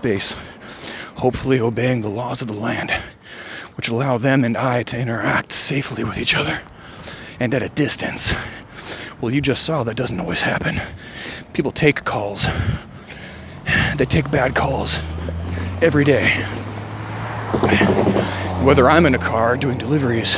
base, hopefully obeying the laws of the land, which allow them and I to interact safely with each other and at a distance. Well, you just saw that doesn't always happen. People take calls. They take bad calls every day. Whether I'm in a car doing deliveries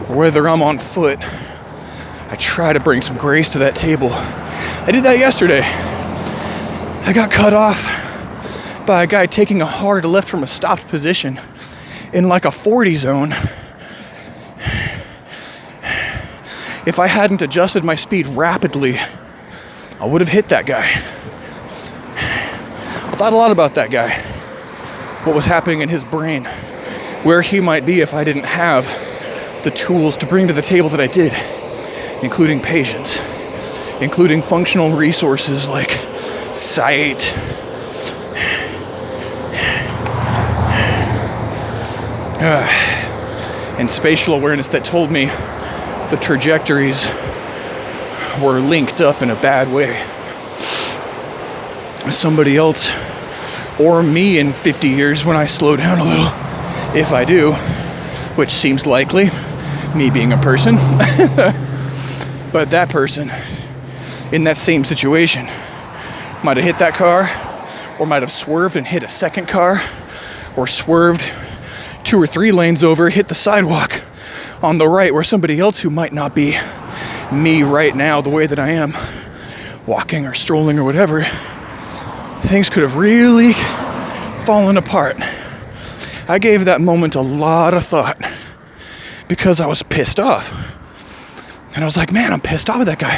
or whether I'm on foot, I try to bring some grace to that table. I did that yesterday. I got cut off by a guy taking a hard left from a stopped position in like a 40 zone. If I hadn't adjusted my speed rapidly, I would have hit that guy. I thought a lot about that guy, what was happening in his brain, where he might be if I didn't have the tools to bring to the table that I did, including patience, including functional resources like sight, and spatial awareness that told me the trajectories were linked up in a bad way. Somebody else, or me in 50 years when I slow down a little, if I do, which seems likely, me being a person, but that person in that same situation might have hit that car, or might have swerved and hit a second car, or swerved 2 or 3 lanes over, hit the sidewalk on the right where somebody else who might not be me right now the way that I am, walking or strolling or whatever, things could have really fallen apart. I gave that moment a lot of thought because I was pissed off. And I was like, man, I'm pissed off at that guy.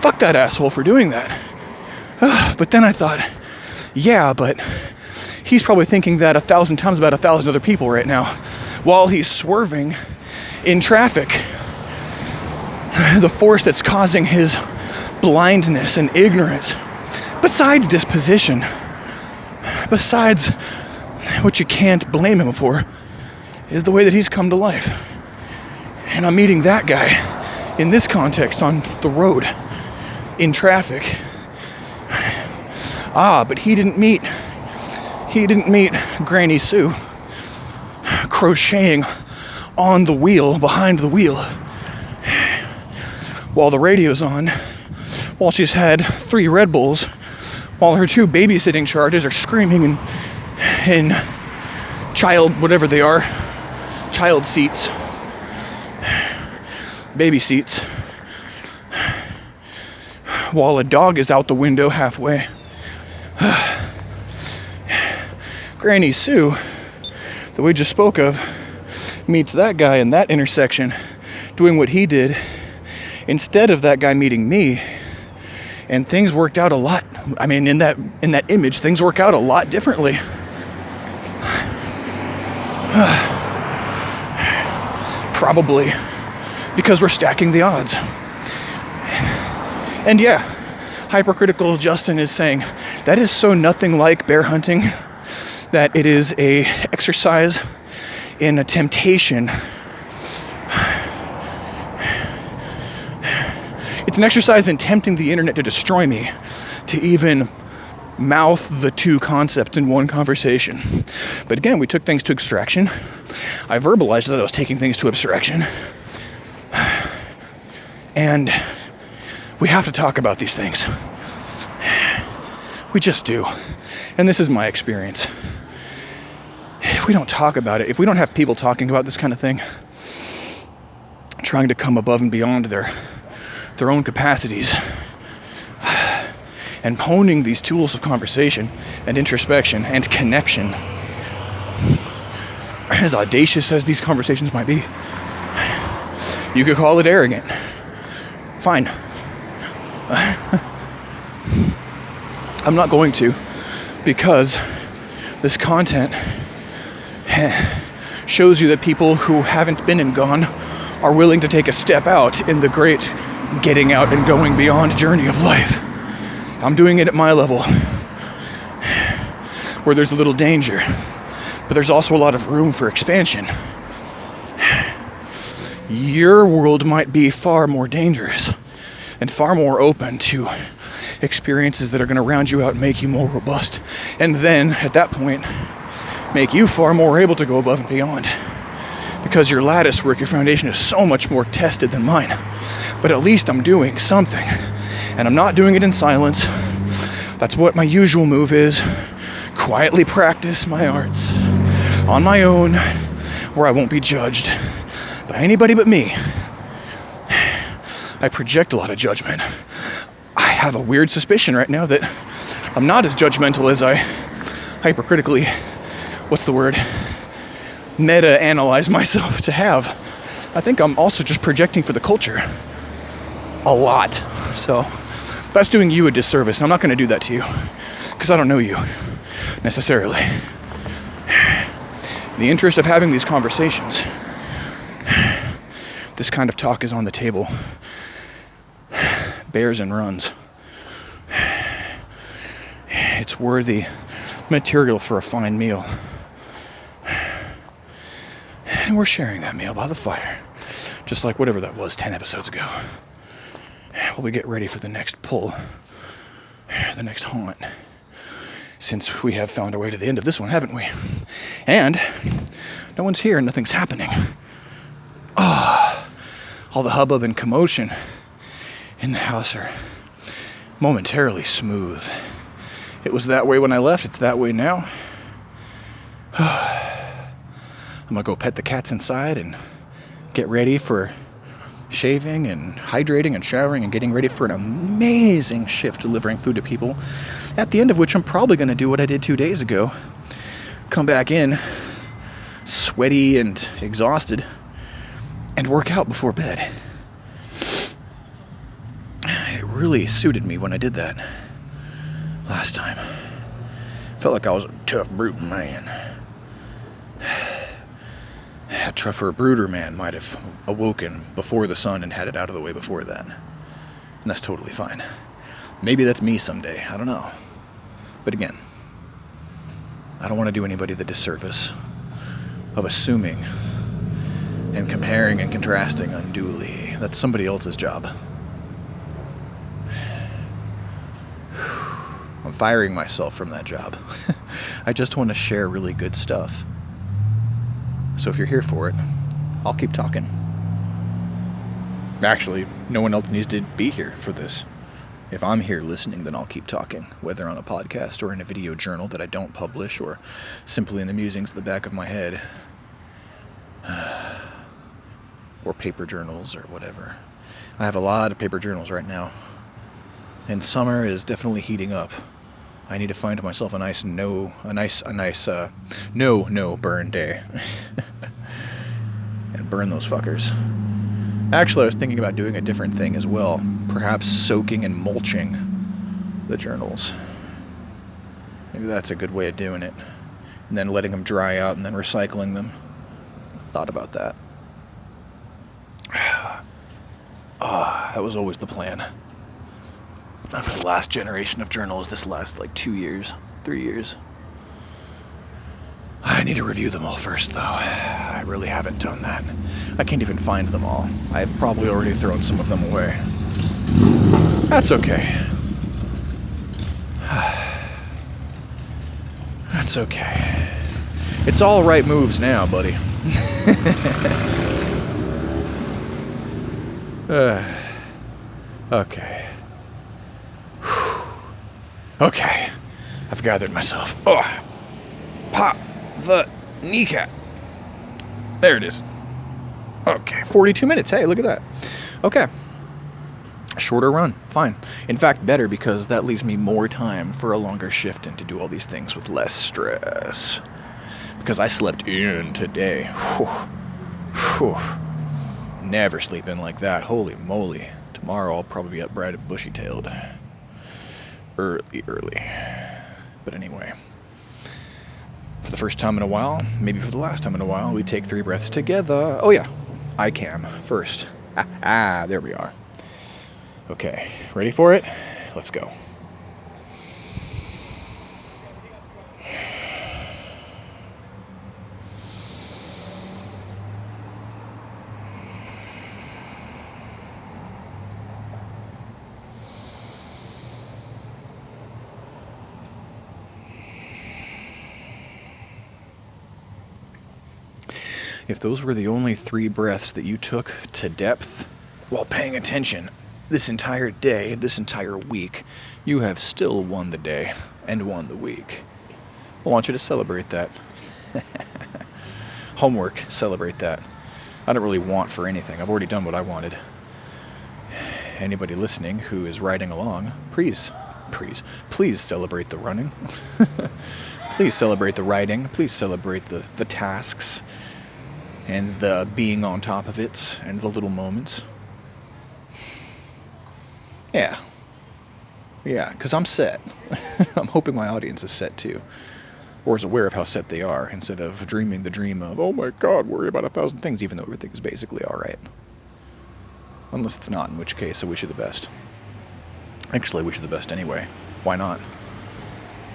Fuck that asshole for doing that. But then I thought, yeah, but he's probably thinking that 1,000 times about 1,000 other people right now while he's swerving in traffic. The force that's causing his blindness and ignorance, besides disposition, besides what you can't blame him for, is the way that he's come to life. And I'm meeting that guy in this context on the road, in traffic. But he didn't meet Granny Sue crocheting on the wheel, behind the wheel, while the radio's on, while she's had 3 Red Bulls, while her 2 babysitting charges are screaming in child, whatever they are, child seats, baby seats, while a dog is out the window halfway. Granny Sue, that we just spoke of, meets that guy in that intersection doing what he did instead of that guy meeting me, and things worked out a lot. I mean, in that image, things work out a lot differently. Probably because we're stacking the odds. And yeah, hypercritical Justin is saying that is so nothing like bear hunting that it is a exercise in a temptation. It's an exercise in tempting the internet to destroy me, to even mouth the 2 concepts in one conversation. But again, we took things to extraction. I verbalized that I was taking things to abstraction. And we have to talk about these things. We just do. And this is my experience. If we don't talk about it, if we don't have people talking about this kind of thing, trying to come above and beyond their own capacities, and honing these tools of conversation and introspection and connection, as audacious as these conversations might be, you could call it arrogant. Fine. I'm not going to, because this content shows you that people who haven't been and gone are willing to take a step out in the great getting out and going beyond journey of life. I'm doing it at my level, where there's a little danger, but there's also a lot of room for expansion. Your world might be far more dangerous and far more open to experiences that are going to round you out and make you more robust And then, at that point, make you far more able to go above and beyond. Because your lattice work, your foundation is so much more tested than mine. But at least I'm doing something. And I'm not doing it in silence. That's what my usual move is. Quietly practice my arts on my own, where I won't be judged by anybody but me. I project a lot of judgment. I have a weird suspicion right now that I'm not as judgmental as I hypercritically, meta-analyze myself to have. I think I'm also just projecting for the culture a lot. So that's doing you a disservice. I'm not going to do that to you because I don't know you necessarily. In the interest of having these conversations, this kind of talk is on the table. Bears and runs. It's worthy material for a fine meal. And we're sharing that meal by the fire. Just like whatever that was 10 episodes ago. While we get ready for the next pull. The next haunt. Since we have found our way to the end of this one, haven't we? And no one's here and nothing's happening. All the hubbub and commotion in the house are momentarily smooth. It was that way when I left, it's that way now. I'm gonna go pet the cats inside and get ready for shaving and hydrating and showering and getting ready for an amazing shift delivering food to people, at the end of which I'm probably gonna do what I did 2 days ago. Come back in, sweaty and exhausted, and work out before bed. It really suited me when I did that last time. Felt like I was a tough brute man. A tougher brooder man might have awoken before the sun and had it out of the way before that. And that's totally fine. Maybe that's me someday, I don't know. But again, I don't want to do anybody the disservice of assuming and comparing and contrasting unduly. That's somebody else's job. I'm firing myself from that job. I just want to share really good stuff. So if you're here for it, I'll keep talking. Actually, no one else needs to be here for this. If I'm here listening, then I'll keep talking, whether on a podcast or in a video journal that I don't publish, or simply in the musings at the back of my head. Or paper journals or whatever. I have a lot of paper journals right now. And summer is definitely heating up. I need to find myself a nice no burn day. And burn those fuckers. Actually, I was thinking about doing a different thing as well. Perhaps soaking and mulching the journals. Maybe that's a good way of doing it. And then letting them dry out and then recycling them. Thought about that. That was always the plan. Not for the last generation of journals, this last 2 years, 3 years. I need to review them all first, though. I really haven't done that. I can't even find them all. I've probably already thrown some of them away. That's okay. That's okay. It's all right moves now, buddy. Okay. Okay. I've gathered myself. Pop the kneecap. There it is. Okay, 42 minutes. Hey, look at that. Okay. Shorter run. Fine. In fact, better, because that leaves me more time for a longer shift and to do all these things with less stress. Because I slept in today. Whew. Never sleep in like that. Holy moly. Tomorrow I'll probably be up bright and bushy-tailed. Early. But anyway. For the first time in a while, maybe for the last time in a while, we take 3 breaths together. Oh yeah, I can first. There we are. Okay, ready for it? Let's go. If those were the only 3 breaths that you took to depth while paying attention this entire day, this entire week, you have still won the day and won the week. I want you to celebrate that. Homework, celebrate that. I don't really want for anything. I've already done what I wanted. Anybody listening who is riding along, please celebrate the running. Please celebrate the riding. Please celebrate the tasks and the being on top of it and the little moments. Yeah, because I'm set. I'm hoping my audience is set too, or is aware of how set they are, instead of dreaming the dream of, oh my God, worry about 1,000 things, even though everything is basically all right. Unless it's not, in which case I wish you the best. Actually, I wish you the best anyway. Why not?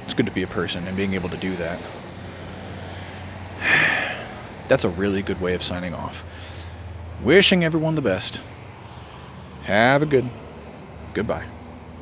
It's good to be a person and being able to do that. That's a really good way of signing off. Wishing everyone the best. Have a goodbye.